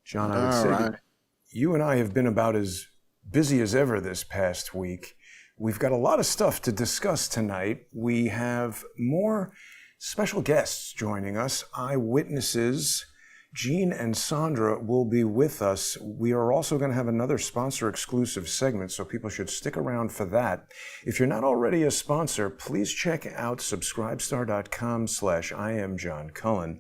John, I would say that you and I have been about as busy as ever this past week. We've got a lot of stuff to discuss tonight. We have more special guests joining us. Eyewitnesses, Gene and Sandra will be with us. We are also going to have another sponsor-exclusive segment, so people should stick around for that. If you're not already a sponsor, please check out subscribestar.com/IamJohnCullen,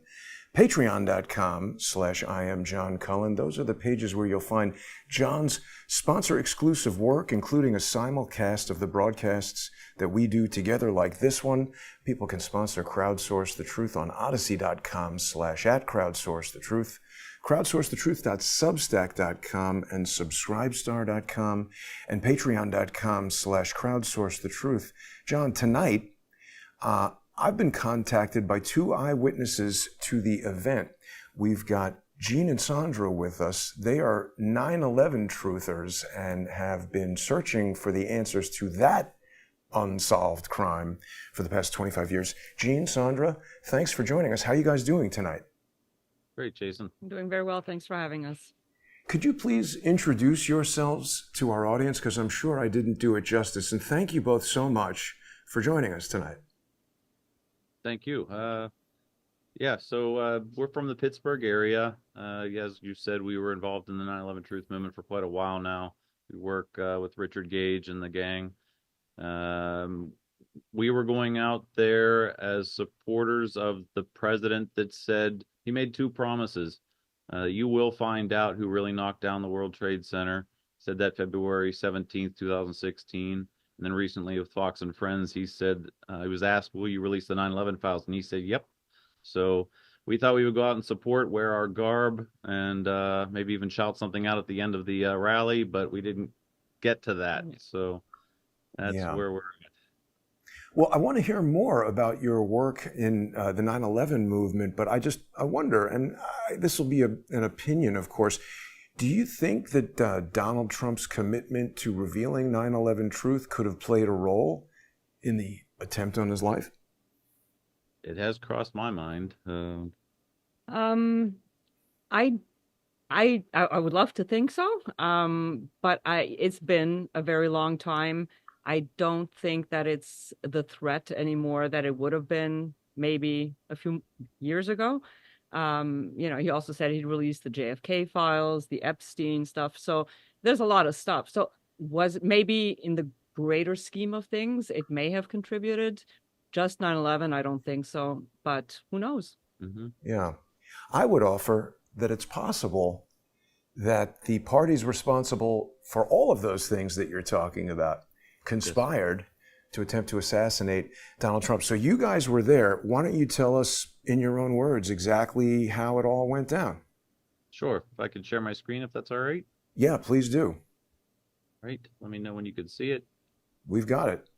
patreon.com/IamJohnCullen. Those are the pages where you'll find John's sponsor-exclusive work, including a simulcast of the broadcasts that we do together like this one. People can sponsor Crowdsource the Truth on odyssey.com/@crowdsourcethetruth, crowdsourcethetruth.substack.com, and subscribestar.com, and patreon.com/crowdsourcethetruth. John, tonight, I've been contacted by two eyewitnesses to the event. We've got Gene and Sandra with us. They are 9/11 truthers and have been searching for the answers to that unsolved crime for the past 25 years. Gene, Sandra, thanks for joining us. How are you guys doing tonight? Great, Jason. I'm doing very well. Thanks for having us. Could you please introduce yourselves to our audience? Because I'm sure I didn't do it justice. And thank you both so much for joining us tonight. Thank you. So we're from the Pittsburgh area. As you said, we were involved in the 9/11 Truth Movement for quite a while now. We work with Richard Gage and the gang. We were going out there as supporters of the president that said, he made two promises. You will find out who really knocked down the World Trade Center. Said that February 17th, 2016. And then recently with Fox and Friends, he said, he was asked, will you release the 9/11 files? And he said, yep. So we thought we would go out and support, wear our garb, and maybe even shout something out at the end of the rally, but we didn't get to that. So that's where we're at. Well, I want to hear more about your work in the 9/11 movement, but I wonder, and this will be an opinion, of course, do you think that Donald Trump's commitment to revealing 9/11 truth could have played a role in the attempt on his life? It has crossed my mind. I would love to think so. But it's been a very long time. I don't think that it's the threat anymore that it would have been maybe a few years ago. He also said he'd released the JFK files, the Epstein stuff. So there's a lot of stuff. So was it maybe in the greater scheme of things, it may have contributed. Just 9/11, I don't think so, but who knows? Mm-hmm. Yeah. I would offer that it's possible that the parties responsible for all of those things that you're talking about conspired to attempt to assassinate Donald Trump. So you guys were there. Why don't you tell us in your own words exactly how it all went down? Sure. If I could share my screen, if that's all right. Yeah, please do. Right. Let me know when you can see it. We've got it.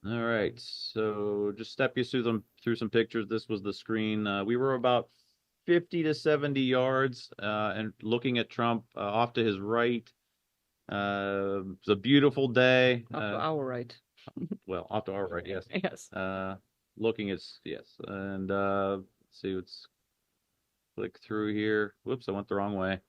All right, so just step you through some pictures. This was the screen. We were about 50 to 70 yards and looking at Trump off to his right. It's a beautiful day. Off to our right. Well, off to our right, yes. Yes. Looking at, yes. And let's see, let's click through here. Whoops, I went the wrong way.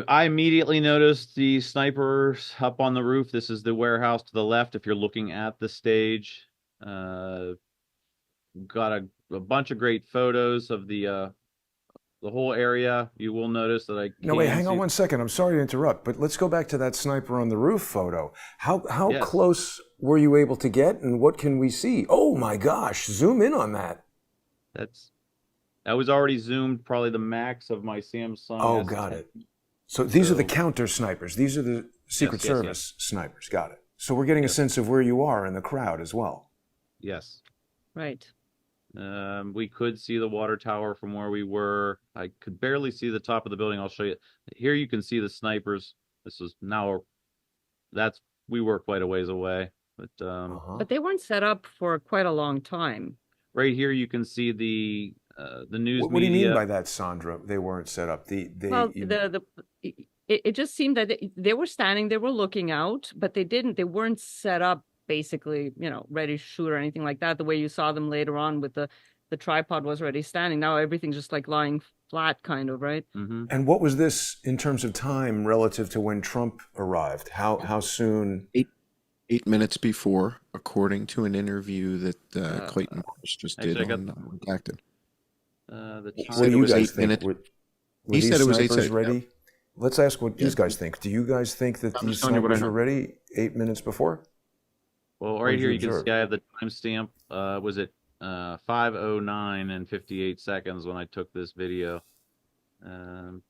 I immediately noticed the snipers up on the roof. This is the warehouse to the left if you're looking at the stage. Got a bunch of great photos of the whole area. You will notice that I No, wait, hang on one second. I'm sorry to interrupt, but let's go back to that sniper on the roof photo. How Yes. close were you able to get, and what can we see? Oh my gosh, zoom in on that. That was already zoomed, probably the max of my Samsung. Oh, S10. got it. So these are the counter snipers. These are the Secret Yes, Service snipers. Got it. So we're getting a sense of where you are in the crowd as well. Yes. Right. We could see the water tower from where we were. I could barely see the top of the building. I'll show you. Here you can see the snipers. This is now, we were quite a ways away. But But they weren't set up for quite a long time. right here you can see the news What do you media. mean by that, Sandra? They weren't set up. It just seemed that they were standing, they were looking out, but they weren't set up basically, ready to shoot or anything like that. The way you saw them later on with the tripod was already standing. Now everything's just like lying flat, kind of, right? Mm-hmm. And what was this in terms of time relative to when Trump arrived? How soon? 8 minutes before, according to an interview that Clayton Morris just actually, did I on Redacted. The He time. What do said it you was guys 8 think? minutes. Were He these said it was snipers 8 ready? Let's ask what Yeah. these guys think. Do you guys think that I'm these just telling you what I snipers were know. ready 8 minutes before? Well, What right did here you you can observe? see I have the timestamp. Was it 5:09 and 58 seconds when I took this video?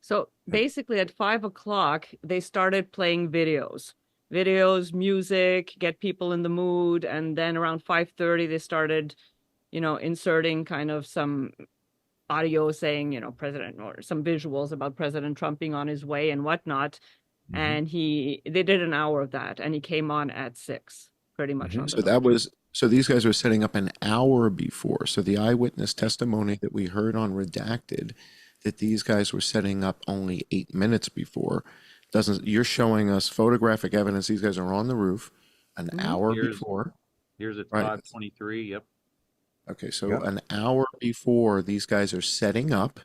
So basically at 5 o'clock, they started playing videos, music, get people in the mood. And then around 5:30, they started, inserting kind of some audio saying, President, or some visuals about President Trump being on his way and whatnot. Mhm. And they did an hour of that, and he came on at 6, pretty much Mhm. on the So dot. so these guys were setting up an hour before. So the eyewitness testimony that we heard on Redacted, that these guys were setting up only 8 minutes before, doesn't. You're showing us photographic evidence. These guys are on the roof an Mhm. hour Here's before. here's at Right. 5:23. Yep. Okay, so Yep. an hour before these guys are setting up,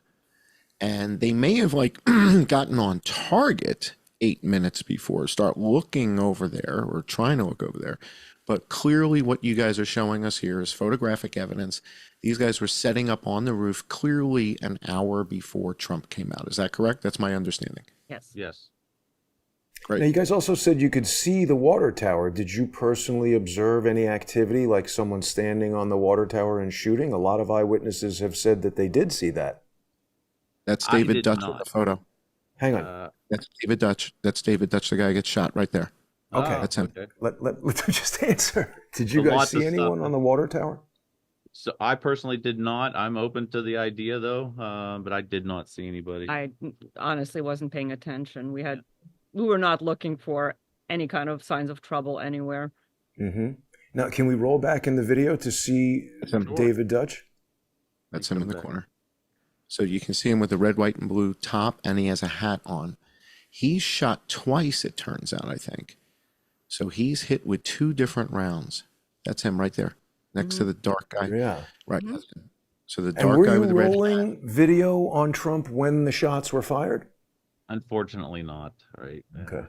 and they may have like gotten on target 8 minutes before, start looking over there or trying to look over there. But clearly, what you guys are showing us here is photographic evidence. These guys were setting up on the roof clearly an hour before Trump came out. Is that correct? That's my understanding. Yes. Yes. Great. Now, you guys also said you could see the water tower. Did you personally observe any activity, like someone standing on the water tower and shooting? A lot of eyewitnesses have said that they did see that. That's I David did Dutch in not. the photo. Hang on. That's David Dutch. That's David Dutch, the guy who gets shot right there. Okay. That's him. Okay. Let me just answer. Did you There's guys lots of see anyone stuff. on the water tower? So I personally did not. I'm open to the idea though, but I did not see anybody. I honestly wasn't paying attention. We were not looking for any kind of signs of trouble anywhere. Mm-hmm. Now, can we roll back in the video to see That's him. Sure. David Dutch? That's Let me him in come the back. corner. So you can see him with the red, white, and blue top, and he has a hat on. He's shot twice, it turns out, I think. So he's hit with 2 different rounds. That's him right there, next to the dark guy. Yeah. Right. Mhm. That's him. So the And dark were guy you with the red hat. rolling video on Trump when the shots were fired? Unfortunately not. Right. Okay.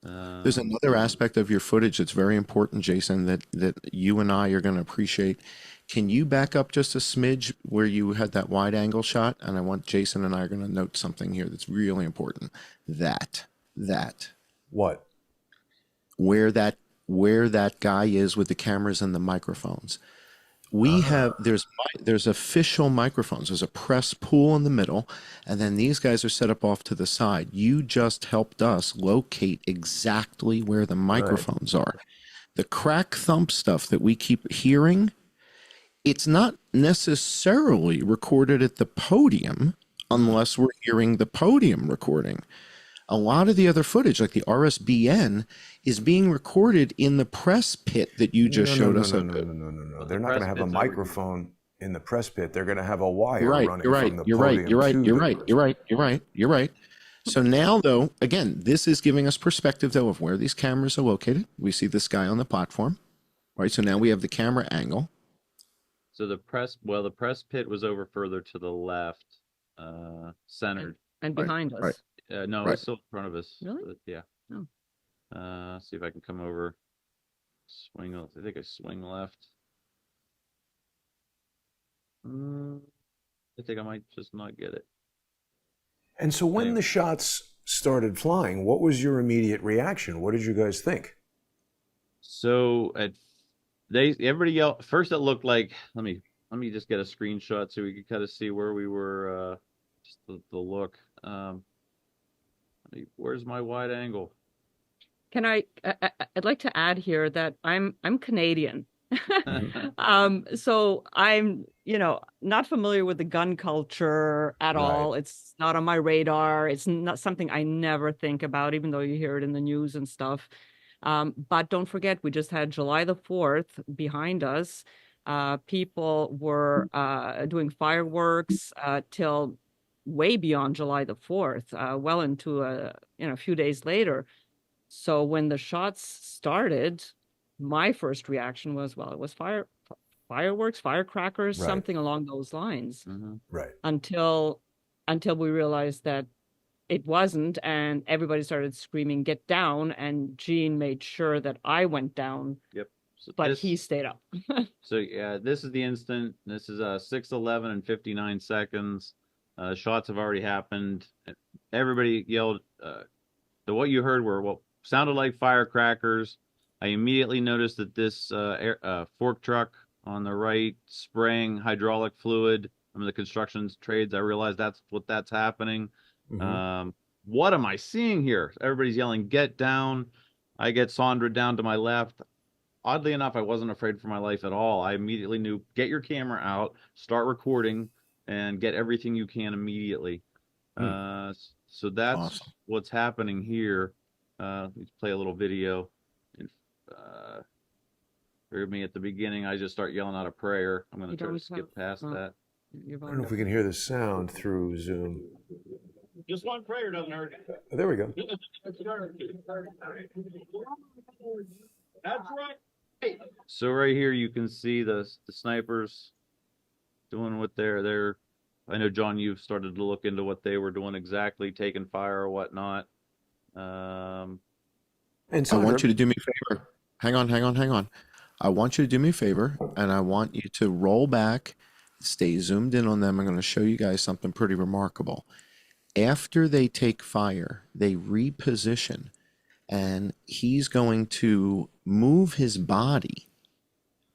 There's another aspect of your footage that's very important, Jason, that you and I are going to appreciate. Can you back up just a smidge where you had that wide angle shot? And I want Jason and I are going to note something here that's really important. That What? where that guy is with the cameras and the microphones. We have there's official microphones. There's a press pool in the middle, and then these guys are set up off to the side. You just helped us locate exactly where the microphones are. The crack thump stuff that we keep hearing, it's not necessarily recorded at the podium unless we're hearing the podium recording. A lot of the other footage, like the RSBN, is being recorded in the press pit that you just showed us. No. But They're the not going press to have a pit's over here. microphone in the press pit. They're going to have a wire You're right. running You're right. from the You're right. podium You're right. to You're the right. press You're right. You're right. You're right. So now, though, again, this is giving us perspective, though, of where these cameras are located. We see this guy on the platform, right? So now we have the camera angle. So the press pit was over further to the left, centered. And Right, behind us. right. No, Right. it's still in front of us. Really? But yeah. Oh. See if I can come over. Swing. I think I swing left. I think I might just not get it. And so when the shots started flying, what was your immediate reaction? What did you guys think? So everybody yelled first. It looked like let me just get a screenshot so we could kind of see where we were. Just the look. Where's my wide angle? Can I'd like to add here that I'm Canadian. So I'm, not familiar with the gun culture at all. It's not on my radar. It's not something I never think about, even though you hear it in the news and stuff. But don't forget, we just had July the 4th behind us. People were doing fireworks till way beyond July the 4th, well into a few days later. So when the shots started, my first reaction was, well, it was fireworks, firecrackers, Right. something along those lines, Right. until we realized that it wasn't, and everybody started screaming, "Get down!" And Gene made sure that I went down, Yep. So but this, he stayed up. so yeah, this is the instant. This is 6:11 and 59 seconds. Shots have already happened. Everybody yelled. So what you heard were what sounded like firecrackers. I immediately noticed that this fork truck on the right spraying hydraulic fluid. I'm in the construction trades. I realized that's happening. What am I seeing here? Everybody's yelling, "Get down!" I get Sandra down to my left. Oddly enough, I wasn't afraid for my life at all. I immediately knew, get your camera out, start recording, and get everything you can immediately. So that's Awesome. what's happening here. Let's play a little video. Heard me at the beginning. I just start yelling out a prayer. I'm going to try to skip past that. I don't know if we can hear the sound through Zoom. Just one prayer doesn't hurt. Oh, there we go. That's right. So right here you can see the snipers doing what they're. I know, John, you've started to look into what they were doing exactly, taking fire or whatnot. And I Sandra, want you to do me a favor. Hang on. I want you to do me a favor, and I want you to roll back, stay zoomed in on them. I'm going to show you guys something pretty remarkable. After they take fire, they reposition, and he's going to move his body.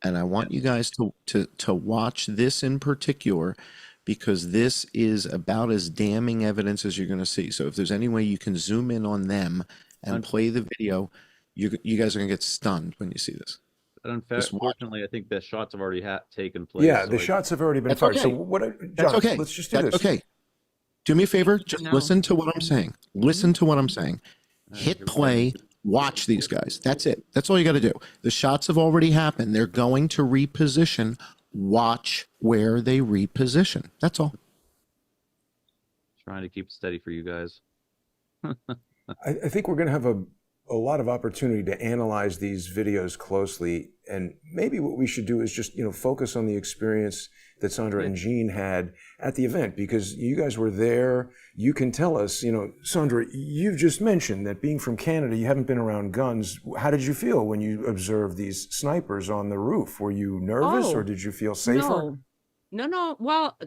And I want you guys to watch this in particular, because this is about as damning evidence as you're going to see. So if there's any way you can zoom in on them and play the video, you guys are going to get stunned when you see this. Unfortunately, I think the shots have already taken place. yeah, the shots have already been That's fired. okay. So what? John, That's okay. let's just do That's this. okay. Do me a favor. Just No. listen to what I'm saying. Listen to what I'm saying. Hit play. Watch these guys. That's it. That's all you got to do. The shots have already happened. They're going to reposition. Watch where they reposition. That's all. Trying to keep it steady for you guys. I think we're going to have a lot of opportunity to analyze these videos closely, and maybe what we should do is just focus on the experience that Sandra and Gene had at the event, because you guys were there. You can tell us, Sandra, you've just mentioned that being from Canada, you haven't been around guns. How did you feel when you observed these snipers on the roof? Were you nervous, or did you feel safer? No. Well,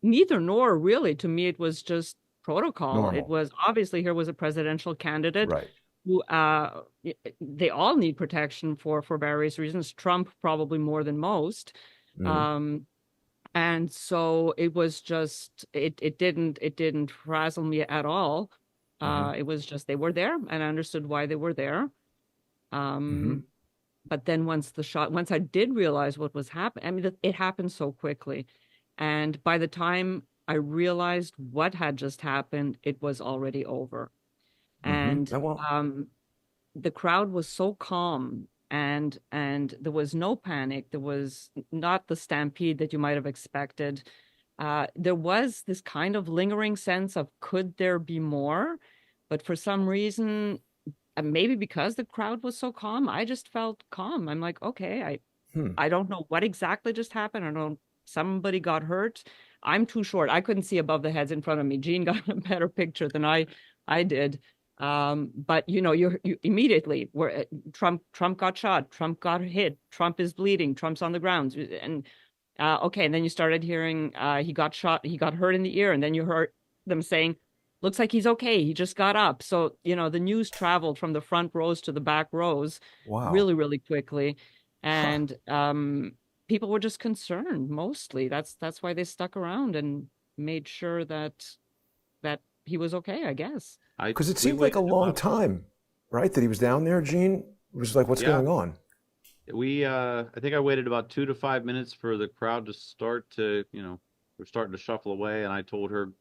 neither nor really. To me, it was just protocol. Normal. It was obviously, here was a presidential candidate. Right. Who they all need protection for various reasons. Trump probably more than most. And so it was just, it didn't frazzle me at all. It was just, they were there, and I understood why they were there. But then once I did realize what was happening, I mean, it happened so quickly. And by the time I realized what had just happened, it was already over. And the crowd was so calm, and there was no panic. There was not the stampede that you might have expected. There was this kind of lingering sense of, could there be more? But for some reason, maybe because the crowd was so calm, I just felt calm. I'm like, okay, I don't know what exactly just happened. I don't know, somebody got hurt. I'm too short. I couldn't see above the heads in front of me. Gene got a better picture than I did. But you immediately were Trump got shot, Trump got hit, Trump is bleeding, Trump's on the ground, and okay, and then you started hearing he got shot, he got hurt in the ear, and then you heard them saying, looks like he's okay, he just got up. So the news traveled from the front rows to the back rows. Wow. Really, really quickly, and people were just concerned. Mostly, that's why they stuck around and made sure that he was okay, I guess. Because it seemed like a long time, right? That he was down there, Gene? It was like, what's going on? I think I waited about 2 to 5 minutes for the crowd to start to, we're starting to shuffle away. And I told her,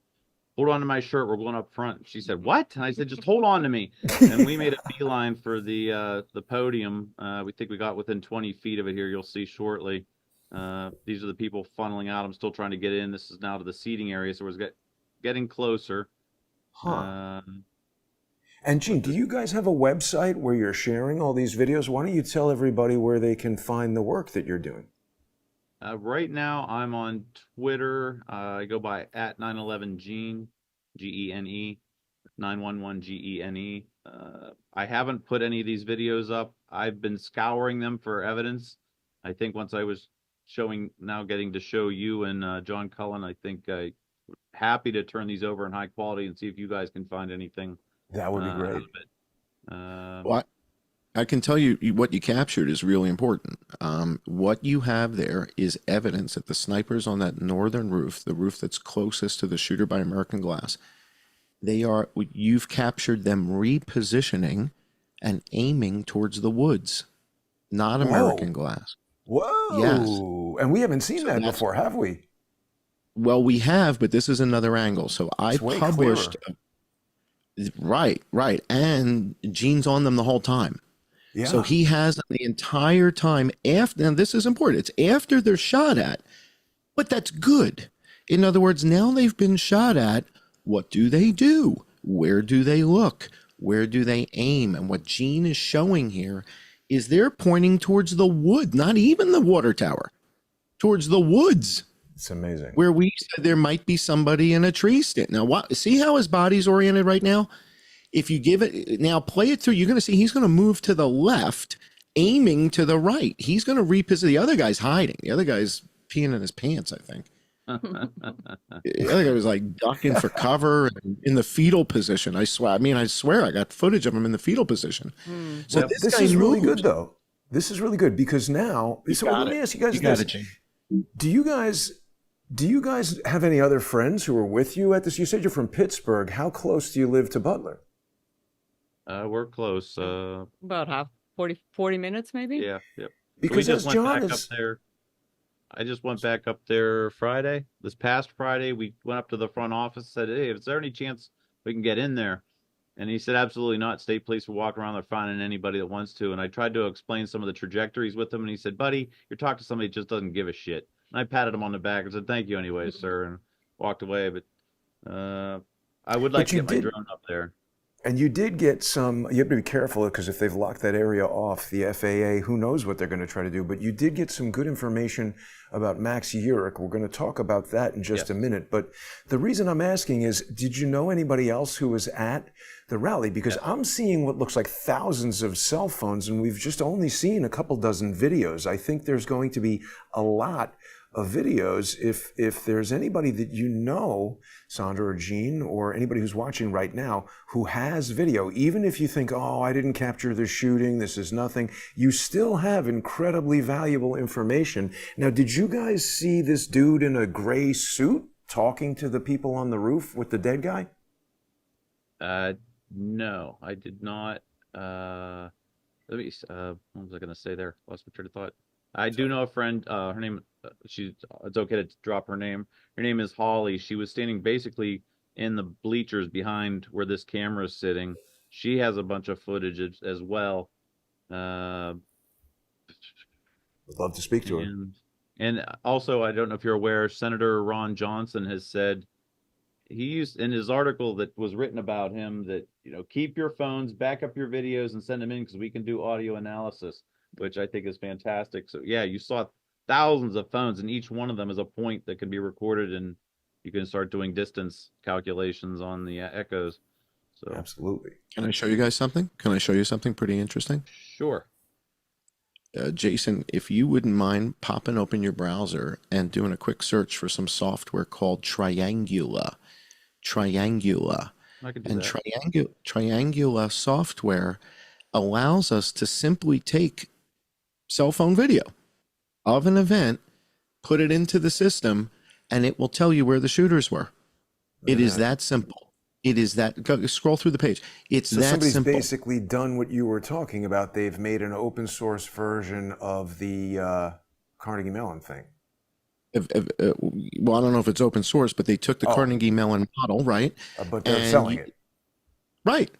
hold on to my shirt, we're going up front. She said, what? And I said, just hold on to me. And we made a beeline for the podium. We think we got within 20 feet of it here. You'll see shortly. These are the people funneling out. I'm still trying to get in. This is now to the seating area. So we're getting closer. And Gene, do you guys have a website where you're sharing all these videos? Why don't you tell everybody where they can find the work that you're doing? Right now, I'm on Twitter. I go by at 911Gene, Gene, 911Gene. I haven't put any of these videos up. I've been scouring them for evidence. I think once I was getting to show you and John Cullen, I think happy to turn these over in high quality and see if you guys can find anything That would be out great. of it. Well, I can tell you what you captured is really important. What you have there is evidence that the snipers on that northern roof, the roof that's closest to the shooter by American Glass, you've captured them repositioning and aiming towards the woods, not American Glass. Whoa. Yes. And we haven't seen So that that's- before, have we? Well, we have, but this is another angle. So I It's way published, right, and Gene's on them the whole time. Yeah. So he has the entire time after, and this is important, it's after they're shot at, but that's good. In other words, now they've been shot at, what do they do? Where do they look? Where do they aim? And what Gene is showing here is they're pointing towards the wood, not even the water tower, towards the woods. It's amazing. Where we said there might be somebody in a tree stand. Now, see how his body's oriented right now? If you give it, now play it through, you're going to see he's going to move to the left, aiming to the right. He's going to reposition. The other guy's hiding. The other guy's peeing in his pants, I think. The other guy was like ducking for cover and in the fetal position. I swear I got footage of him in the fetal position. So Well, this this guy is really moves. good, though. This is really good because now, so let me ask you guys You got this. it, Gene. Do you guys have any other friends who are with you at this? You said you're from Pittsburgh. How close do you live to Butler? We're close. About 40 minutes maybe. Yeah, yep. Because we as just went John back is, up there. I just went back up there Friday. This past Friday, we went up to the front office, said, "Hey, is there any chance we can get in there?" And he said, "Absolutely not. State police will walk around there finding anybody that wants to." And I tried to explain some of the trajectories with him, and he said, "Buddy, you're talking to somebody that just doesn't give a shit." And I patted him on the back and said, "Thank you anyway, sir," and walked away. But I would like But to you get my did- drone up there. and you did get some, you have to be careful because if they've locked that area off, the FAA, who knows what they're going to try to do, but you did get some good information about Max Urick. We're going to talk about that in just a minute. But the reason I'm asking is, did you know anybody else who was at the rally? Because I'm seeing what looks like thousands of cell phones, and we've just only seen a couple dozen videos. I think there's going to be a lot of videos. If there's anybody that you know, Sandra or Gene, or anybody who's watching right now who has video, even if you think, oh, I didn't capture the shooting, this is nothing, you still have incredibly valuable information. Now, did you guys see this dude in a gray suit talking to the people on the roof with the dead guy? No, I did not. Let me. What was I going to say there? Lost my train of thought. I do know a friend. Her name. It's okay to drop her name. Her name is Holly. She was standing basically in the bleachers behind where this camera is sitting. She has a bunch of footage as well. I'd love to speak to her. And also, I don't know if you're aware, Senator Ron Johnson has said he used in his article that was written about him that, keep your phones, back up your videos and send them in because we can do audio analysis, which I think is fantastic. So yeah, you saw thousands of phones and each one of them is a point that can be recorded and you can start doing distance calculations on the echoes. So Absolutely. Can I show you guys something? Can I show you something pretty interesting? sure. Jason, if you wouldn't mind popping open your browser and doing a quick search for some software called Triangula. I can do And that. Triangula software allows us to simply take cell phone video of an event, put it into the system, and it will tell you where the shooters were. It is that simple. It is that. Go, scroll through the page. It's So that somebody's simple. basically done what you were talking about. They've made an open source version of the Carnegie Mellon thing. Well, I don't know if it's open source, but they took the Carnegie Mellon model, right? But they're And selling it. Right.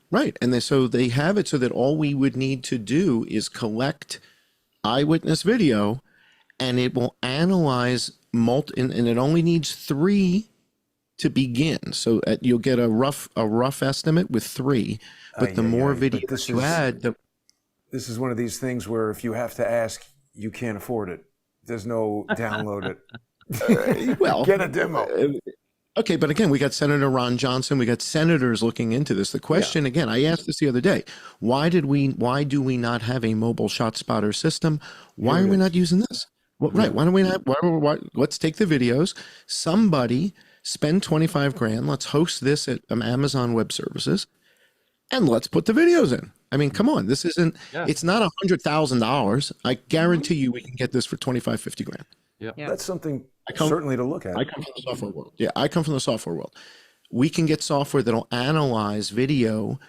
And so they have it so that all we would need to do is collect eyewitness video, and it will analyze and it only needs 3 to begin. So you'll get a rough estimate with 3, but the more video you add, This is one of these things where if you have to ask, you can't afford it. There's no download it. Well, Get a demo. Okay, but again, we got Senator Ron Johnson. We got senators looking into this. The question again, I asked this the other day: why do we not have a mobile shot spotter system? Why Here are it we is. not using this? Well, right? Why don't we not? Let's take the videos. Somebody spend 25 grand. Let's host this at Amazon Web Services, and let's put the videos in. I mean, come on, this isn't. Yeah. It's not $100,000. I guarantee you, we can get this for 25, 50 grand. Yeah. That's something come- certainly to look at. I come from the software world. Yeah, I come from the software world. We can get software that'll analyze video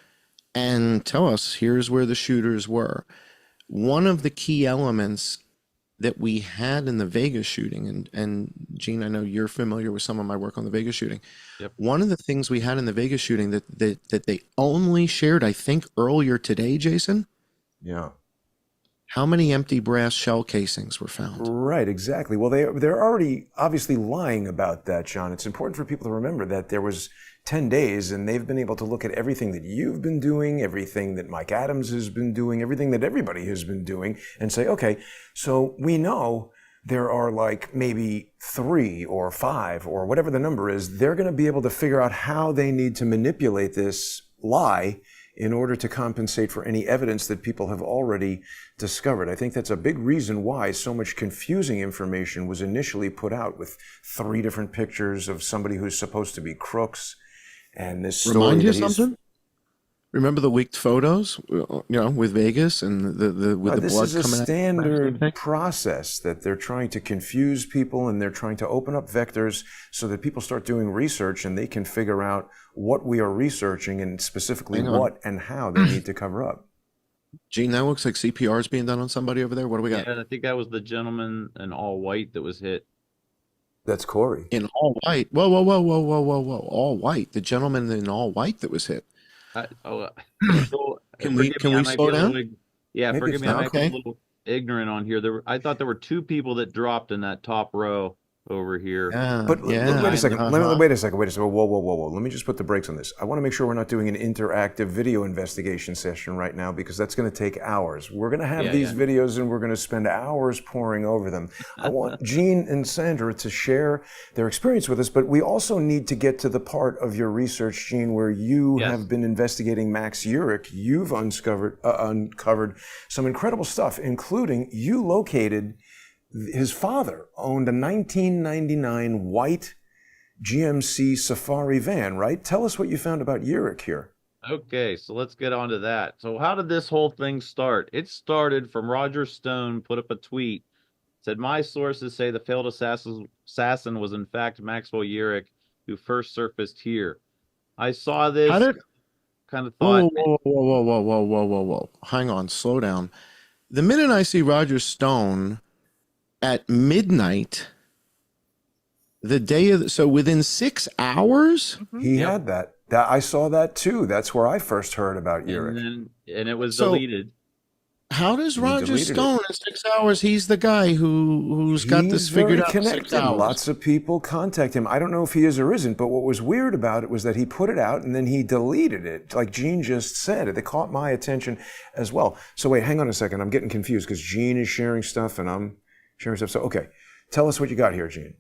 and tell us here's where the shooters were. One of the key elements that we had in the Vegas shooting, and Gene, I know you're familiar with some of my work on the Vegas shooting. Yep. One of the things we had in the Vegas shooting that they only shared, I think, earlier today, Jason, Yeah. how many empty brass shell casings were found? Right, exactly. Well, they're already obviously lying about that, John. It's important for people to remember that there was 10 days and they've been able to look at everything that you've been doing, everything that Mike Adams has been doing, everything that everybody has been doing, and say, okay, so we know there are like maybe 3 or 5 or whatever the number is. They're going to be able to figure out how they need to manipulate this lie in order to compensate for any evidence that people have already discovered. I think that's a big reason why so much confusing information was initially put out with 3 different pictures of somebody who's supposed to be crooks, and this story Remind you that he's- something? Remember the leaked photos, with Vegas and the with the this blood is a coming out? standard process that they're trying to confuse people, and they're trying to open up vectors so that people start doing research and they can figure out what we are researching and specifically Hang on. what and how they need to cover up. Gene, that looks like CPR is being done on somebody over there. What do we got? Yeah, I think that was the gentleman in all white that was hit. That's Corey. In all white. Whoa, whoa, whoa, whoa, whoa, whoa, whoa. All white. The gentleman in all white that was hit. Can we slow down? Yeah, Maybe forgive it's me. I not. might be Okay. a little ignorant on here. I thought there were 2 people that dropped in that top row over here. Yeah. But yeah. wait a second. uh-huh. Wait a second. Whoa, whoa, whoa, whoa. Let me just put the brakes on this. I want to make sure we're not doing an interactive video investigation session right now, because that's going to take hours. We're going to have these videos and we're going to spend hours poring over them. I want Gene and Sandra to share their experience with us, but we also need to get to the part of your research, Gene, where you Yes. have been investigating Max Urick. You've uncovered some incredible stuff, including you located his father owned a 1999 white GMC Safari van, right? Tell us what you found about Urick here. Okay, so let's get on to that. So how did this whole thing start? It started from Roger Stone put up a tweet. Said, my sources say the failed assassin was in fact Maxwell Urick, who first surfaced here. I saw this, How did? kind of thought, Whoa, whoa, whoa, whoa, whoa, whoa, whoa, whoa. Hang on, slow down. The minute I see Roger Stone at midnight, the day of, so within 6 hours? He Yep. had that. I saw that too. That's where I first heard about Urick. and it was So- deleted. How does He Roger deleted it. Stone in 6 hours? He's the guy who's got this He's figured very out in 6 connected. hours. Lots of people contact him. I don't know if he is or isn't, but what was weird about it was that he put it out and then he deleted it. Like Gene just said, it caught my attention as well. So wait, hang on a second. I'm getting confused because Gene is sharing stuff and I'm sharing stuff. So, okay, tell us what you got here, Gene.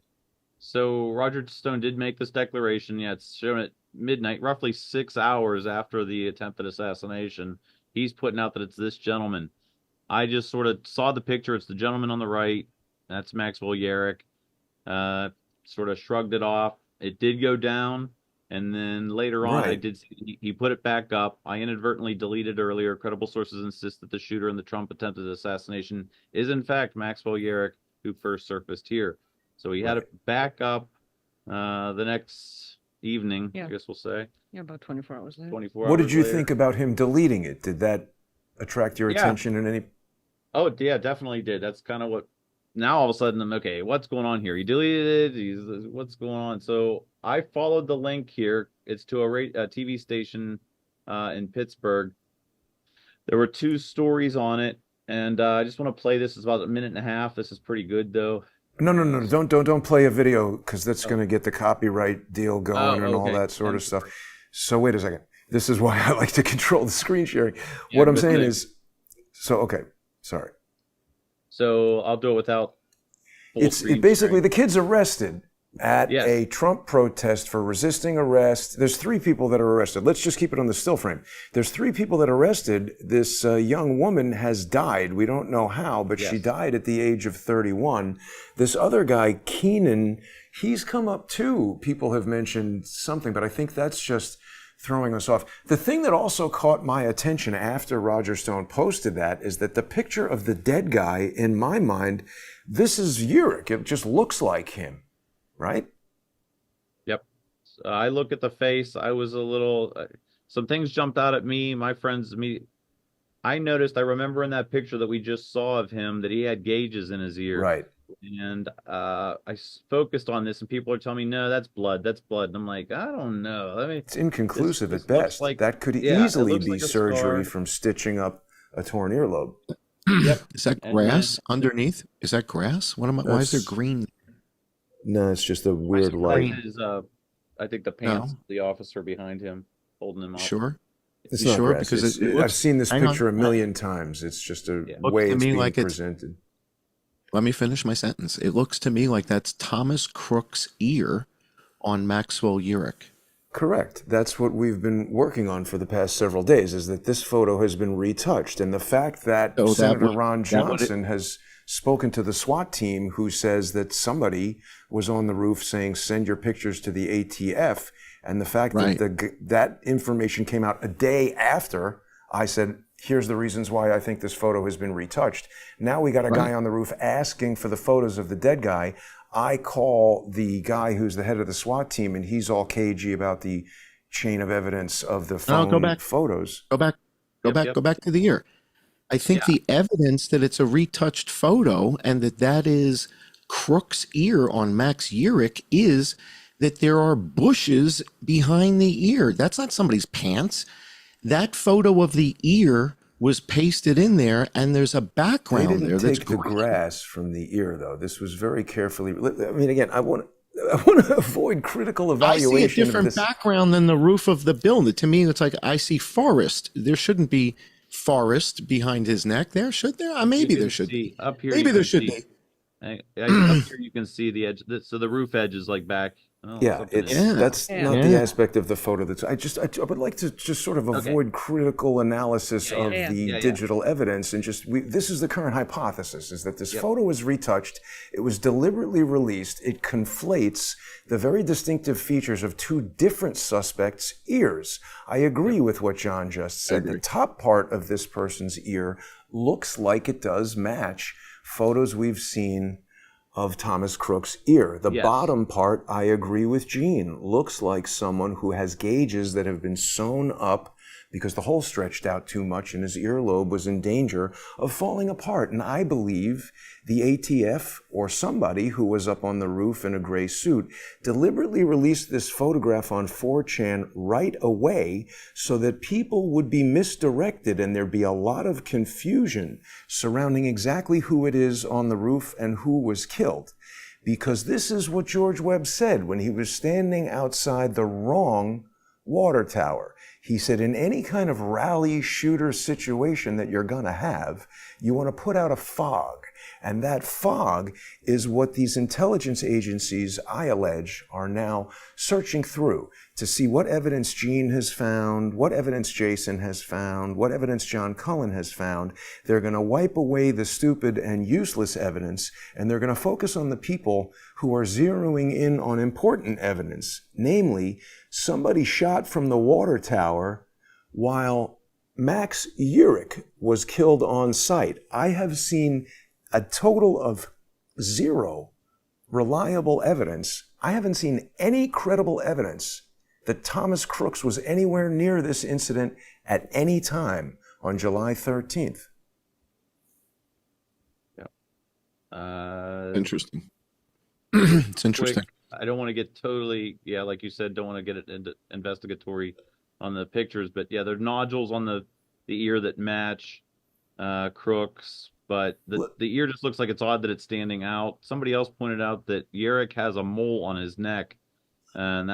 So Roger Stone did make this declaration. Yeah, it's shown at midnight, roughly 6 hours after the attempted assassination. He's putting out that it's this gentleman. I just sort of saw the picture. It's the gentleman on the right. That's Maxwell Urick. Sort of shrugged it off. It did go down. And then later on, I Right. did see he put it back up. I inadvertently deleted earlier. Credible sources insist that the shooter in the Trump attempted assassination is in fact Maxwell Urick, who first surfaced here. So he had it back up the next evening, Yeah. I guess we'll say. Yeah, about 24 hours later. 24 What hours did you later. think about him deleting it? Did that attract your Yeah. attention in any? Oh, yeah, definitely did. That's kind of what. Now all of a sudden I'm okay. What's going on here? He deleted it. What's going on? So I followed the link here. It's to a TV station in Pittsburgh. There were 2 stories on it, and I just want to play this. It's about a minute and a half. This is pretty good though. No. Don't play a video because that's going to get the copyright deal going and all okay. that sort of stuff. So wait a second. This is why I like to control the screen sharing. Yeah, What I'm but saying the- is, so okay, sorry. So I'll do it without full screen Basically sharing. the kid's arrested at Yes. a Trump protest for resisting arrest. There's 3 people that are arrested. Let's just keep it on the still frame. There's 3 people that are arrested. This young woman has died. We don't know how, but she Yes. died at the age of 31. This other guy, Keenan, he's come up too. People have mentioned something, but I think that's just throwing us off. The thing that also caught my attention after Roger Stone posted that is that the picture of the dead guy, in my mind, this is Urick. It just looks like him, right? Yep. So I look at the face. I was a little. Some things jumped out at me. My friends, me. I noticed. I remember in that picture that we just saw of him that he had gauges in his ear. Right. And focused on this, and people are telling me, "No, that's blood. That's blood." And I'm like, I don't know. I mean, It's inconclusive this at looks best. like- That could yeah, it easily looks be like a surgery scar. from stitching up a torn earlobe. Yep. Is that And grass underneath? Is that grass? Why is there That's- green? No, it's just a My weird light. surprise is, I think the pants, of the officer behind him, holding him off. Sure. It's You not sure? grass. Because It's- it looks- I've seen this hang on. picture a million times. It's just a Yeah. Looks way to it's me being like it's- presented. Let me finish my sentence. It looks to me like that's Thomas Crook's ear on Maxwell Urick. Correct. That's what we've been working on for the past several days, is that this photo has been retouched. And the fact that Oh, that Senator would- Ron that would- Johnson has spoken to the SWAT team, who says that somebody was on the roof saying, send your pictures to the ATF. And the fact Right. that that information came out a day after I said, here's the reasons why I think this photo has been retouched. Now we got a guy on the roof asking for the photos of the dead guy. I call the guy who's the head of the SWAT team, and he's all cagey about the chain of evidence of the phone go back. photos. Go back to the ear. I think the evidence that it's a retouched photo and that is Crook's ear on Max Urick is that there are bushes behind the ear. That's not somebody's pants. That photo of the ear was pasted in there, and there's a They background didn't there that's take the green. grass from the ear, though. This was very carefully. I mean, again, I want to avoid critical I see a evaluation of different this. background than the roof of the building. To me, it's like I see forest. There shouldn't be forest behind his neck there, should there? Maybe You there can should see be. up here. Maybe you there can should see- be. Up here you can see the edge. So the roof edge is like back. Oh, Yeah, something it's is- Yeah. that's Yeah. not Yeah. the aspect of the photo that's. I would like to just sort of avoid critical analysis of yeah. the Yeah. digital evidence and just this is the current hypothesis, is that this photo was retouched. It was deliberately released. It conflates the very distinctive features of 2 different suspects' ears. I agree with what John just said. The top part of this person's ear looks like it does match photos we've seen of Thomas Crook's ear. The Yes. bottom part, I agree with Gene, looks like someone who has gauges that have been sewn up because the hole stretched out too much and his earlobe was in danger of falling apart. And I believe the ATF or somebody who was up on the roof in a gray suit deliberately released this photograph on 4chan right away so that people would be misdirected and there'd be a lot of confusion surrounding exactly who it is on the roof and who was killed. Because this is what George Webb said when he was standing outside the wrong water tower. He said, in any kind of rally shooter situation that you're going to have, you want to put out a fog. And that fog is what these intelligence agencies, I allege, are now searching through to see what evidence Gene has found, what evidence Jason has found, what evidence John Cullen has found. They're going to wipe away the stupid and useless evidence, and they're going to focus on the people who are zeroing in on important evidence, namely, somebody shot from the water tower while Max Urick was killed on site. I have seen a total of 0 reliable evidence. I haven't seen any credible evidence that Thomas Crooks was anywhere near this incident at any time on July 13th. Interesting. It's interesting. I don't want to get totally, like you said, don't want to get it into investigatory on the pictures, but there are nodules on the ear that match Crooks, but the ear just looks like it's odd that it's standing out. Somebody else pointed out that Urick has a mole on his neck, and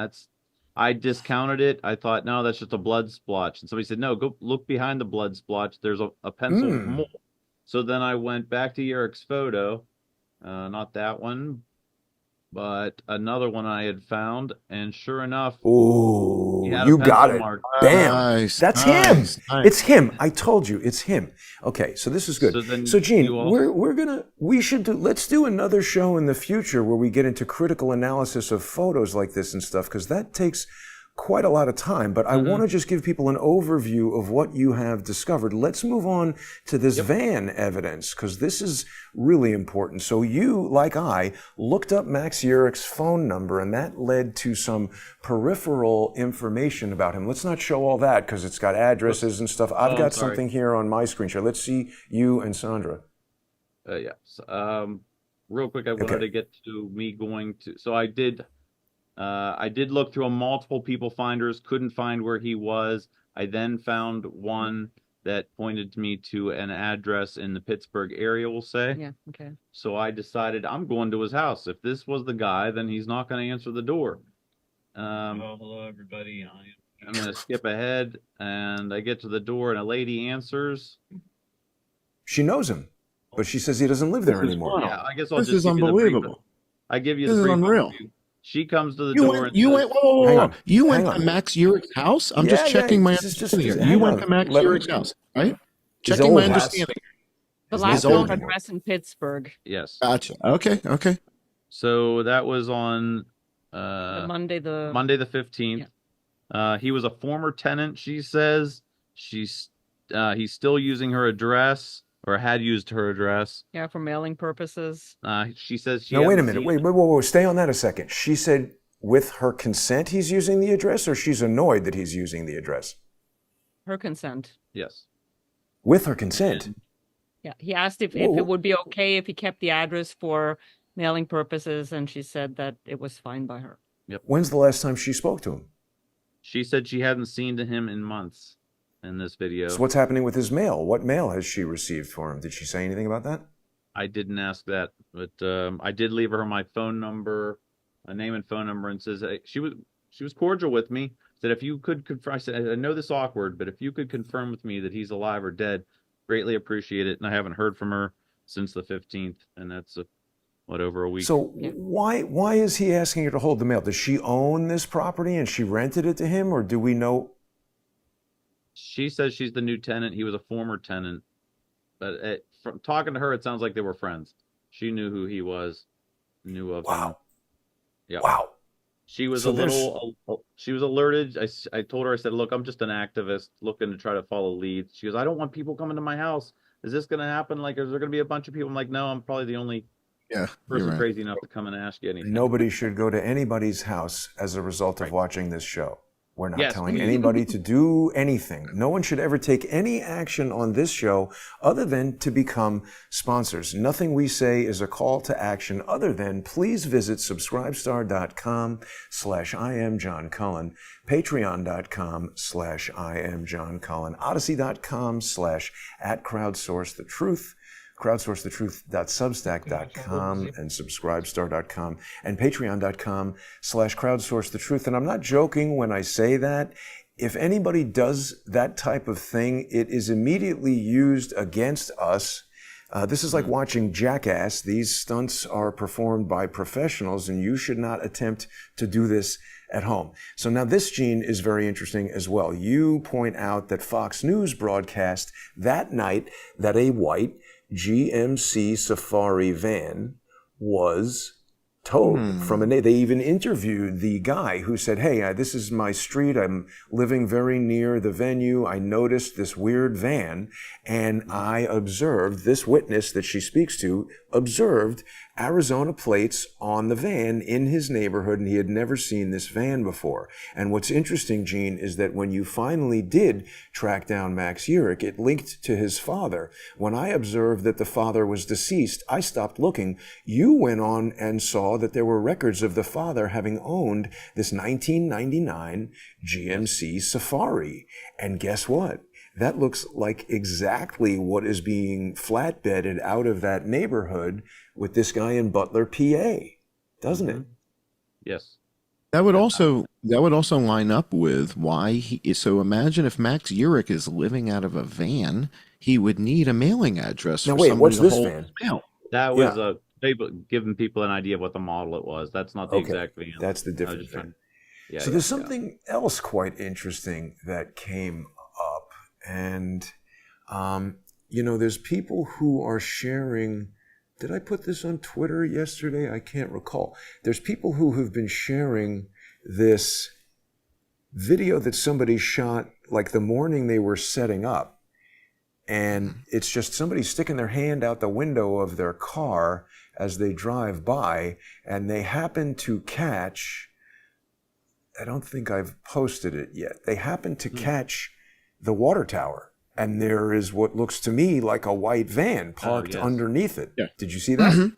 I discounted it. I thought, no, that's just a blood splotch. And somebody said, no, go look behind the blood splotch. There's a pencil mole. So then I went back to Urick's photo, Not that one, but another one I had found, and sure enough, Ooh, he had a you got pencil it. mark. Bam. Nice, That's nice, him. nice. It's him. I told you, it's him. Okay, so this is good. So then So Gene, you also, let's do another show in the future where we get into critical analysis of photos like this and stuff, because that takes quite a lot of time. But I want to just give people an overview of what you have discovered. Let's move on to this van evidence, because this is really important. So you, like I, looked up Max Urick's phone number, and that led to some peripheral information about him. Let's not show all that because it's got addresses and stuff. I've I'm got sorry. something here on my screen share. Let's see you and Sandra. Yes. Real quick, I wanted Okay. to get to me going to. So I did look through a multiple people finders, couldn't find where he was. I then found one that pointed me to an address in the Pittsburgh area, we'll say. Yeah. Okay. So I decided I'm going to his house. If this was the guy, then he's not going to answer the door. Hello, everybody. I'm going to skip ahead, and I get to the door, and a lady answers. She knows him, but she says he doesn't live there This is anymore. wild. Yeah, I guess I'll This just is give you the brief. unbelievable. I give you This the is brief unreal. overview. She comes to the You door went, and you says, went, whoa, Hang whoa, on, whoa. You went hang to on. Max Urick's house? I'm Yeah, just yeah, checking my this is just- understanding here. hang You went on. to Max Let me- Urick's house, right? His Checking my old house. understanding. The His last old known anymore. address in Pittsburgh, yes. Gotcha. Okay, okay. So that was on the Monday, Monday the 15th. He was a former tenant, she says. He's still using her address, or had used her address. yeah, for mailing purposes. She says she Now, wait a hasn't minute. seen- Wait, whoa. Stay on that a second. She said with her consent he's using the address, or she's annoyed that he's using the address? Her consent. Yes. With her consent. Yeah, he asked if Whoa. it would be okay if he kept the address for mailing purposes, and she said that it was fine by her. When's the last time she spoke to him? She said she hadn't seen to him in months in this video. So what's happening with his mail? What mail has she received for him? Did she say anything about that? I didn't ask that, but I did leave her my phone number, a name and phone number, and says she was cordial with me. Said if you could confirm, I said I know this is awkward, but if you could confirm with me that he's alive or dead, greatly appreciate it. And I haven't heard from her since the 15th, and that's over a week. So why is he asking her to hold the mail? Does she own this property and she rented it to him, or do we know? She says she's the new tenant. He was a former tenant, but from talking to her, it sounds like they were friends. She knew who he was, knew of him. Wow. Yeah. Wow. She was So she was alerted. I told her, I said, look, I'm just an activist looking to try to follow leads. She goes, I don't want people coming to my house. Is this going to happen? Like, is there going to be a bunch of people? I'm like, no, I'm probably the only Yeah, person you're right. crazy enough to come and ask you anything. Nobody should go to anybody's house as a result of watching this show. We're not Yes, telling please. anybody to do anything. No one should ever take any action on this show other than to become sponsors. Nothing we say is a call to action other than please visit subscribestar.com/IamJohnCullen, patreon.com/IamJohnCullen, odyssey.com/@crowdsourcethetruth, crowdsourcethetruth.substack.com and subscribestar.com and patreon.com/crowdsourcethetruth. And I'm not joking when I say that. If anybody does that type of thing, it is immediately used against us. This is like watching Jackass. These stunts are performed by professionals, and you should not attempt to do this at home. So now this, Gene, is very interesting as well. You point out that Fox News broadcast that night that a white GMC Safari van was towed from a neighbor. They even interviewed the guy who said, hey, this is my street. I'm living very near the venue. I noticed this weird van, and I observed, this witness that she speaks to, observed Arizona plates on the van in his neighborhood, and he had never seen this van before. And what's interesting, Gene, is that when you finally did track down Max Urick, it linked to his father. When I observed that the father was deceased, I stopped looking. You went on and saw that there were records of the father having owned this 1999 GMC Safari. And guess what? That looks like exactly what is being flatbedded out of that neighborhood with this guy in Butler, PA, doesn't it? Yes. That would also line up with why he. So imagine if Max Urick is living out of a van, he would need a mailing address. Now for wait, somebody what's to this hold van? his mail. That was giving people an idea of what the model it was. That's not the Okay, exact van. that's the I was different just thing. trying. Yeah. So there's something else quite interesting that came up, and there's people who are sharing. Did I put this on Twitter yesterday? I can't recall. There's people who have been sharing this video that somebody shot like the morning they were setting up. And it's just somebody sticking their hand out the window of their car as they drive by, and they happen to catch, I don't think I've posted it yet, they happen to catch the water tower. And there is what looks to me like a white van parked underneath it. Yeah. Did you see that?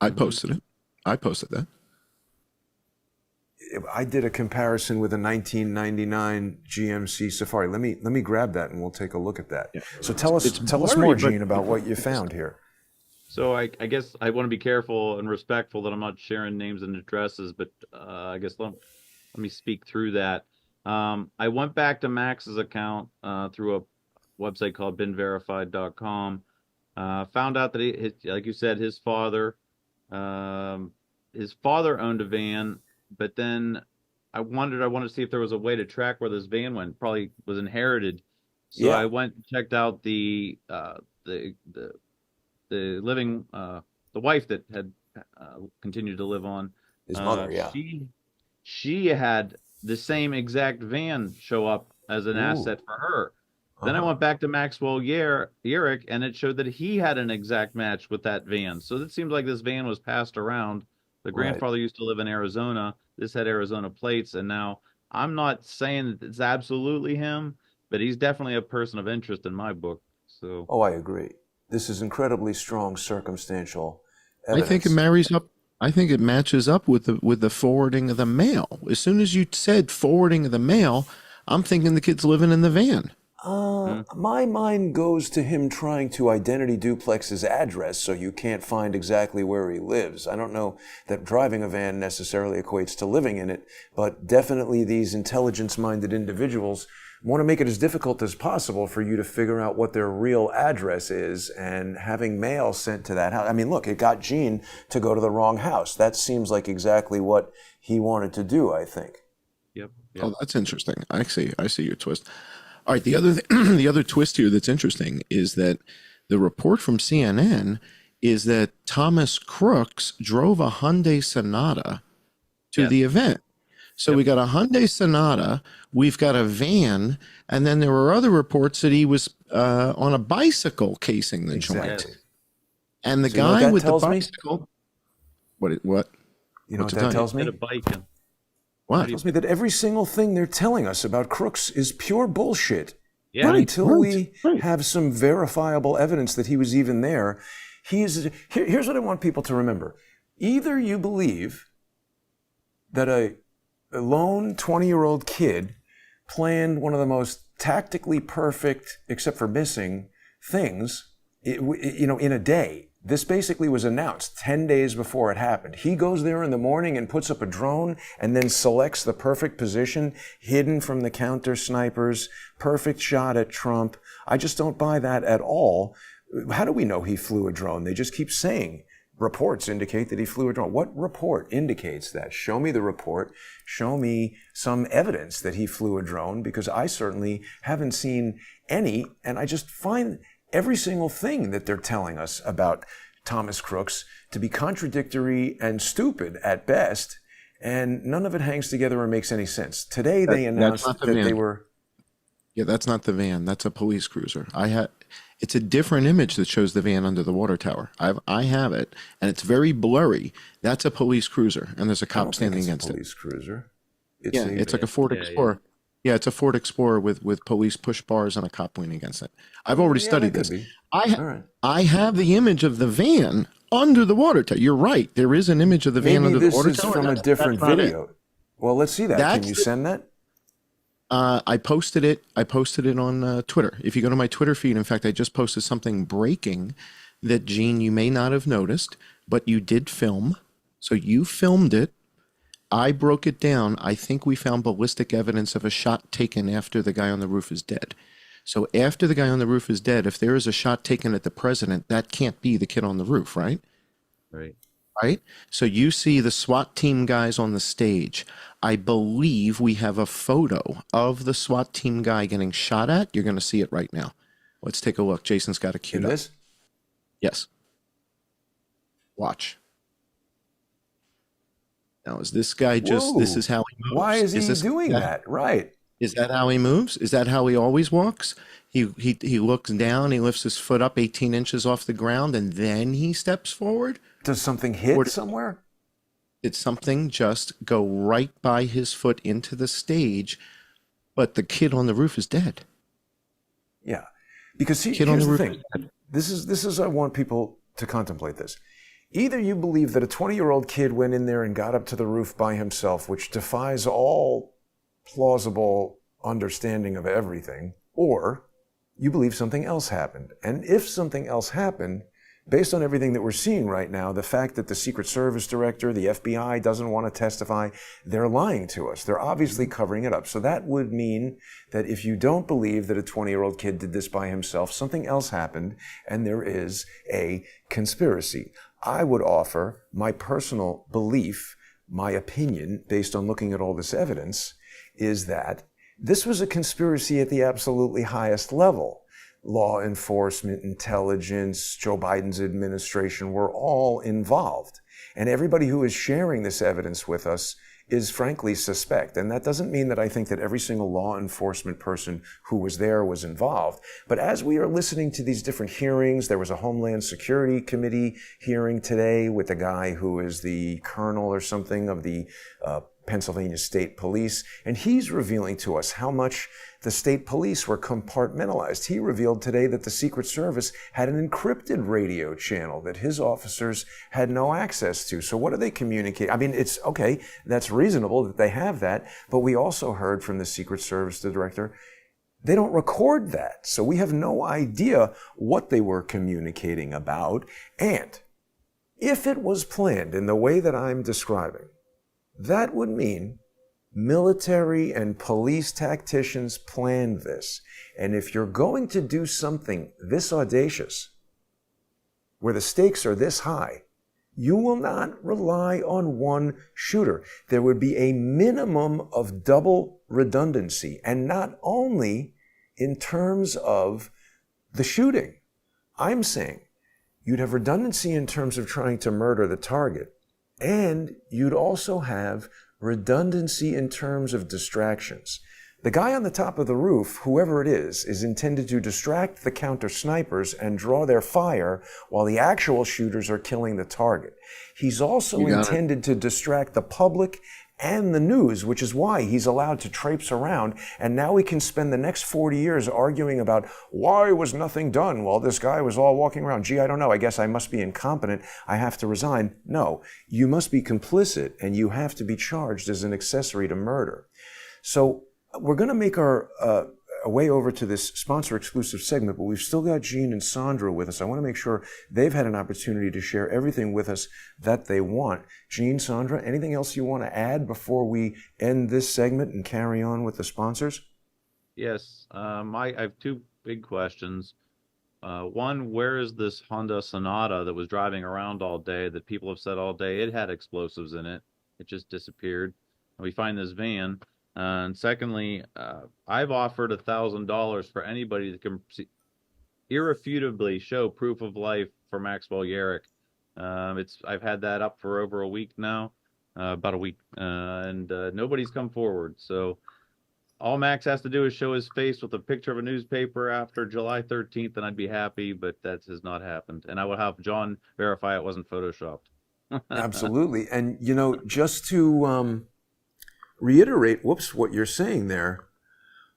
I posted it. I posted that. I did a comparison with a 1999 GMC Safari. Let me grab that and we'll take a look at that. Yeah. So tell us more, Gene, about what you found here. So I guess I want to be careful and respectful that I'm not sharing names and addresses, but I guess let me speak through that. I went back to Max's account through a website called binverified.com. Found out that like you said, his father owned a van, but then I wanted to see if there was a way to track where this van went. Probably was inherited. So I went and checked out the living the wife that had continued to live on. His mother, She had the same exact van show up as an asset for her. Then I went back to Maxwell Urick, and it showed that he had an exact match with that van. So it seems like this van was passed around. The grandfather used to live in Arizona. This had Arizona plates, and now I'm not saying that it's absolutely him, but he's definitely a person of interest in my book. So. Oh, I agree. This is incredibly strong circumstantial evidence. I think it marries up. I think it matches up with the forwarding of the mail. As soon as you said forwarding of the mail, I'm thinking the kid's living in the van. My mind goes to him trying to identity duplex his address so you can't find exactly where he lives. I don't know that driving a van necessarily equates to living in it, but definitely these intelligence-minded individuals want to make it as difficult as possible for you to figure out what their real address is, and having mail sent to that house. I mean, look, it got Gene to go to the wrong house. That seems like exactly what he wanted to do, I think. Yep. Oh, that's interesting. I see your twist. All right, the other twist here that's interesting is that the report from CNN is that Thomas Crooks drove a Hyundai Sonata to the event. So we got a Hyundai Sonata, we've got a van, and then there were other reports that he was on a bicycle casing the joint. And the guy with the bicycle, what? You know what that tells me? What? It tells me that every single thing they're telling us about Crooks is pure bullshit. Yeah. Until we have some verifiable evidence that he was even there. Here's what I want people to remember. Either you believe that a lone 20-year-old kid planned one of the most tactically perfect, except for missing, things, in a day. This basically was announced 10 days before it happened. He goes there in the morning and puts up a drone and then selects the perfect position, hidden from the counter snipers, perfect shot at Trump. I just don't buy that at all. How do we know he flew a drone? They just keep saying reports indicate that he flew a drone. What report indicates that? Show me the report. Show me some evidence that he flew a drone, because I certainly haven't seen any, and I just find every single thing that they're telling us about Thomas Crooks to be contradictory and stupid at best, and none of it hangs together or makes any sense. Today they announced that they were... Yeah, that's not the van. That's a police cruiser. It's a different image that shows the van under the water tower. I have it, and it's very blurry. That's a police cruiser, and there's a cop standing against it. Police cruiser. It's like a Ford Explorer. Yeah, it's a Ford Explorer with police push bars and a cop leaning against it. I've already studied this. I have the image of the van under the water tower. You're right. There is an image of the van under the water tower. Maybe this is from a different video. Well, let's see that. Can you send that? I posted it. On Twitter. If you go to my Twitter feed, in fact, I just posted something breaking that, Gene, you may not have noticed, but you did film. So you filmed it. I broke it down. I think we found ballistic evidence of a shot taken after the guy on the roof is dead. So after the guy on the roof is dead, if there is a shot taken at the president, that can't be the kid on the roof, right? Right. right? So you see the SWAT team guys on the stage. I believe we have a photo of the SWAT team guy getting shot at. You're going to see it right now. Let's take a look. Jason's got it In queued up. this? Yes. Watch. Now, is this guy just, this Whoa. is how he moves? Why is he this doing that? Right. Is that how he moves? Is that how he always walks? He looks down, he lifts his foot up 18 inches off the ground, and then he steps forward? Does something Or hit did- somewhere? Did something just go right by his foot into the stage, but the kid on the roof is dead? Yeah. Because see, Kid on here's the the roof thing. is dead. This is I want people to contemplate this. Either you believe that a 20-year-old kid went in there and got up to the roof by himself, which defies all plausible understanding of everything, or you believe something else happened. And if something else happened, based on everything that we're seeing right now, the fact that the Secret Service director, the FBI doesn't want to testify, they're lying to us. They're obviously covering it up. So that would mean that if you don't believe that a 20-year-old kid did this by himself, something else happened, and there is a conspiracy. I would offer my personal belief, my opinion, based on looking at all this evidence, is that this was a conspiracy at the absolutely highest level. Law enforcement, intelligence, Joe Biden's administration were all involved. And everybody who is sharing this evidence with us is frankly suspect. And that doesn't mean that I think that every single law enforcement person who was there was involved. But as we are listening to these different hearings, there was a Homeland Security Committee hearing today with a guy who is the colonel or something of the Pennsylvania State Police, and he's revealing to us how much the state police were compartmentalized. He revealed today that the Secret Service had an encrypted radio channel that his officers had no access to. So what do they communicate? I mean, it's okay, that's reasonable that they have that, but we also heard from the Secret Service, the director, they don't record that. So we have no idea what they were communicating about. And if it was planned in the way that I'm describing, that would mean military and police tacticians planned this. And if you're going to do something this audacious, where the stakes are this high, you will not rely on one shooter. There would be a minimum of double redundancy, and not only in terms of the shooting. I'm saying you'd have redundancy in terms of trying to murder the target, and you'd also have redundancy in terms of distractions. The guy on the top of the roof, whoever it is intended to distract the counter snipers and draw their fire while the actual shooters are killing the target. He's also intended to distract the public and the news, which is why he's allowed to traipse around. And now we can spend the next 40 years arguing about why was nothing done while this guy was all walking around. Gee, I don't know. I guess I must be incompetent. I have to resign. No, you must be complicit and you have to be charged as an accessory to murder. So we're going to make our way over to this sponsor exclusive segment, but we've still got Gene and Sandra with us. I want to make sure they've had an opportunity to share everything with us that they want. Gene, Sandra, anything else you want to add before we end this segment and carry on with the sponsors? Yes. I have two big questions. One, where is this Honda Sonata that was driving around all day that people have said all day it had explosives in it? It just disappeared. And we find this van. And secondly, I've offered $1,000 for anybody that can irrefutably show proof of life for Max Urick. I've had that up for over a week now, about a week, and nobody's come forward. So all Max has to do is show his face with a picture of a newspaper after July 13th, and I'd be happy, but that has not happened. And I will have John verify it wasn't photoshopped. Absolutely. And, you know, just to reiterate, what you're saying there,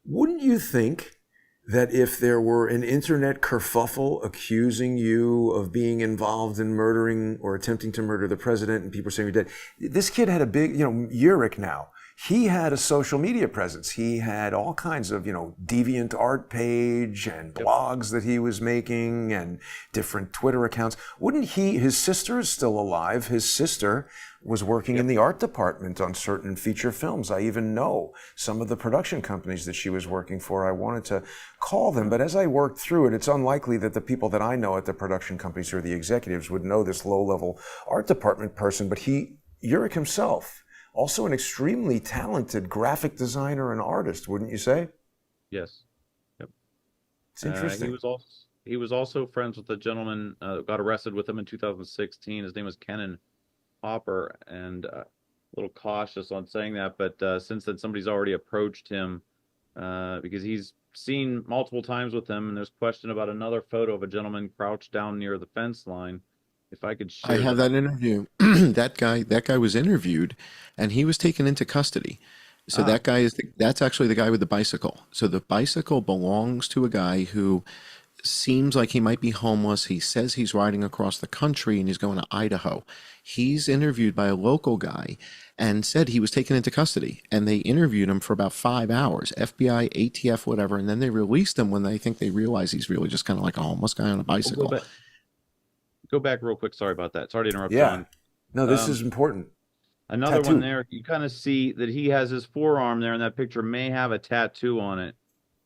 wouldn't you think that if there were an internet kerfuffle accusing you of being involved in murdering or attempting to murder the president and people saying you're dead, this kid had a big, Urick now, he had a social media presence. He had all kinds of, deviant art page and blogs that he was making and different Twitter accounts. Wouldn't his sister is still alive. His sister was working in the art department on certain feature films. I even know some of the production companies that she was working for. I wanted to call them, but as I worked through it, it's unlikely that the people that I know at the production companies or the executives would know this low-level art department person, but Urick himself, also an extremely talented graphic designer and artist, wouldn't you say? Yes. Yep. It's interesting. He was also friends with a gentleman got arrested with him in 2016. His name was Kenan Hopper, and a little cautious on saying that, but since then somebody's already approached him because he's seen multiple times with him, and there's question about another photo of a gentleman crouched down near the fence line. If I could share I have that interview. That guy was interviewed, and he was taken into custody. So that guy that's actually the guy with the bicycle. So the bicycle belongs to a guy who seems like he might be homeless. He says he's riding across the country and he's going to Idaho. He's interviewed by a local guy and said he was taken into custody, and they interviewed him for about 5 hours, FBI, ATF, whatever, and then they released him when they realize he's really just kind of like a homeless guy on a bicycle. Go back real quick. Sorry about that. Sorry to interrupt, Yeah. John. No, this is important. Another Tattoo. one there. You kind of see that he has his forearm there, and that picture may have a tattoo on it.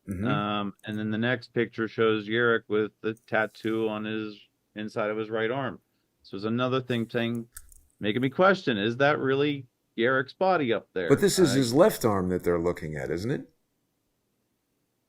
Mm-hmm. And then the next picture shows Urick with the tattoo on his inside of his right arm. So there's another thing making me question: is that really Urick's body up there? But this is his left arm that they're looking at, isn't it?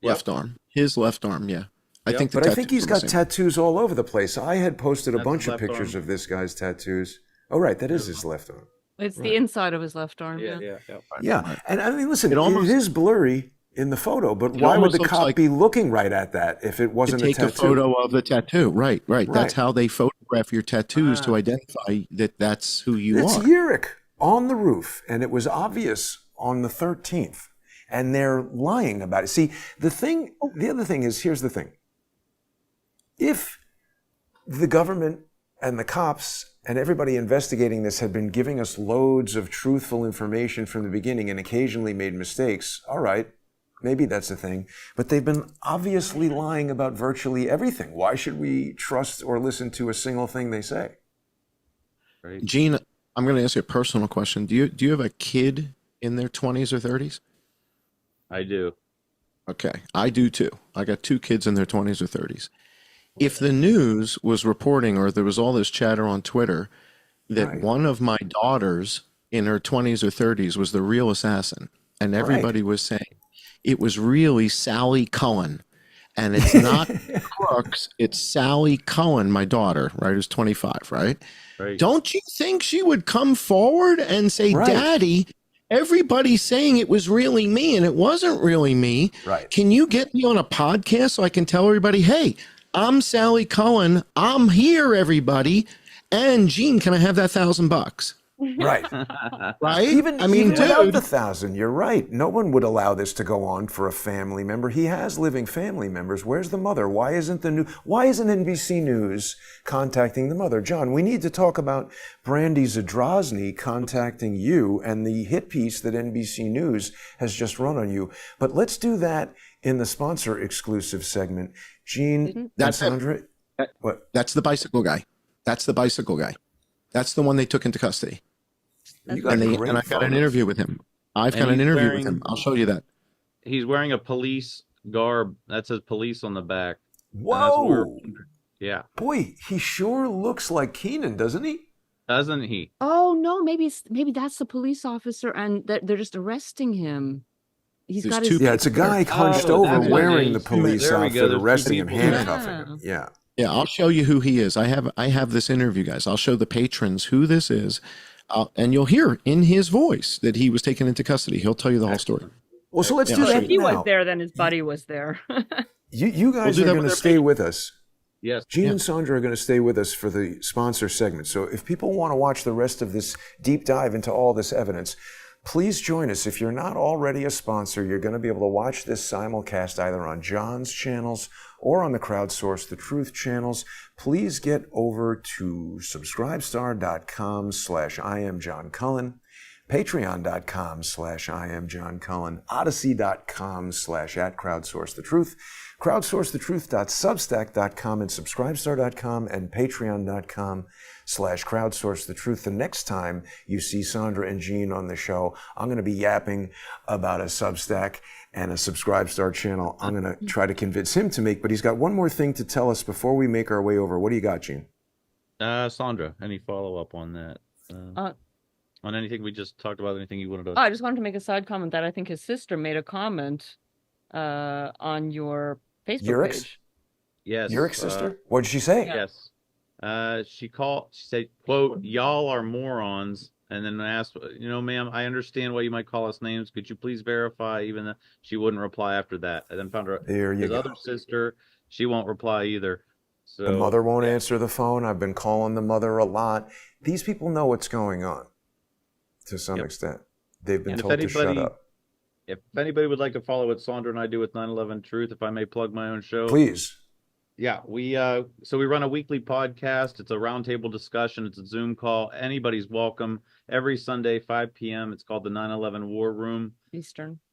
Left arm. His left arm, yeah. Yep. But I think he's got tattoos all over the place. I had posted a That's bunch his of left pictures arm. of this guy's tattoos. Oh, right, that is his left arm. It's Right. the inside of his left arm. Yeah. Yeah, and I mean, listen, It almost- it is blurry in the photo, but It why would almost the looks cop like- be looking right at that if it To wasn't a take tattoo? a photo of the tattoo. Right. Right. That's how they photograph your tattoos to Ah. identify that that's who you It's are. Urick on the roof, and it was obvious on the 13th, and they're lying about it. See, the other thing is, here's the thing. If the government and the cops and everybody investigating this had been giving us loads of truthful information from the beginning and occasionally made mistakes, all right, maybe that's a thing. But they've been obviously lying about virtually everything. Why should we trust or listen to a single thing they say? Right. Gene, I'm going to ask you a personal question. Do you have a kid in their 20s or 30s? I do. Okay, I do too. I got 2 kids in their 20s or 30s. If the news was reporting, or there was all this chatter on Twitter, that Right. one of my daughters in her 20s or 30s was the real assassin, and everybody was saying it was really Sally Cullen, and it's not Crooks, it's Sally Cullen, my daughter, right, who's 25, right? Right. Don't you think she would come forward and say, Right. Daddy, everybody's saying it was really me, and it wasn't really me. Right. Can you get me on a podcast so I can tell everybody, hey, I'm Sally Cullen. I'm here, everybody. And Gene, can I have that $1,000? Right. Right? Even dude, without the 1,000, you're right. No one would allow this to go on for a family member. He has living family members. Where's the mother? Why isn't NBC News contacting the mother? John, we need to talk about Brandy Zadrozny contacting you and the hit piece that NBC News has just run on you. But let's do that in the sponsor exclusive segment. Gene and That's it. Sandra. What? That's the bicycle guy. That's the bicycle guy. That's the one they took into custody. You got And great I've got an photos. interview with him. I've And got an he's interview with wearing- him. I'll show you that. He's wearing a police garb that says police on the back. Whoa! Yeah. Boy, he sure looks like Keenan, doesn't he? Doesn't he? Oh no, maybe that's the police officer, and they're just arresting him. He's There's got 2 his. Yeah, it's a guy hunched Oh, over that's what wearing it the is. police There we outfit, go. There's 2 arresting him, people. handcuffing Yeah. him. Yeah. Yeah, I'll show you who he is. I have this interview, guys. I'll show the patrons who this is. And you'll hear in his voice that he was taken into custody. He'll tell you the whole story. Well, so let's Yeah, do I'll show that If he was now. there, then his buddy was there. You guys do are that going with to their stay with us. Yes. Gene Yeah. and Sandra are going to stay with us for the sponsor segment. So if people want to watch the rest of this deep dive into all this evidence, please join us. If you're not already a sponsor, you're going to be able to watch this simulcast either on John's channels or on the Crowdsource The Truth channels. Please get over to subscribestar.com/IamJohnCullen, patreon.com/IamJohnCullen, odyssey.com/@CrowdsourceTheTruth, crowdsourcethetruth.substack.com, and subscribestar.com and patreon.com youtube.com/crowdsource the truth. The next time you see Sandra and Gene on the show, I'm going to be yapping about a Substack and a Subscribestar channel I'm going to try to convince him to make, but he's got one more thing to tell us before we make our way over. What do you got, Gene? Sandra, any follow-up on that? On anything we just talked about, anything you wanted to... I just wanted to make a side comment that I think his sister made a comment on your Facebook Urick's? page. Yes. Urick's sister? What did she say? Yes. She said, quote, "Y'all are morons," and then asked, "Ma'am, I understand why you might call us names. Could you please verify?" Even though she wouldn't reply after that. I then found her his other sister. She won't reply either. So the mother won't answer the phone. I've been calling the mother a lot. These people know what's going on to some extent. They've been told to shut up. If anybody would like to follow what Sandra and I do with 9/11 Truth, if I may plug my own show. Please. Yeah, we run a weekly podcast. It's a roundtable discussion. It's a Zoom call. Anybody's welcome. Every Sunday, 5 p.m. It's called the 9/11 WarRoom.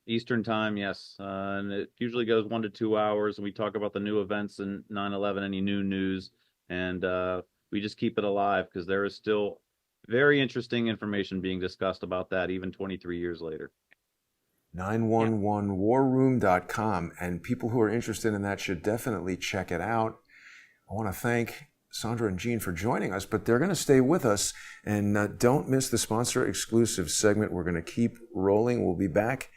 Eastern time, yes. And it usually goes 1 to 2 hours. And we talk about the new events in 9/11, any new news. And we just keep it alive because there is still very interesting information being discussed about that even 23 years later. 911warroom.com, and people who are interested in that should definitely check it out. I want to thank Sandra and Gene for joining us, but they're going to stay with us, and don't miss the sponsor exclusive segment. We're going to keep rolling. We'll be back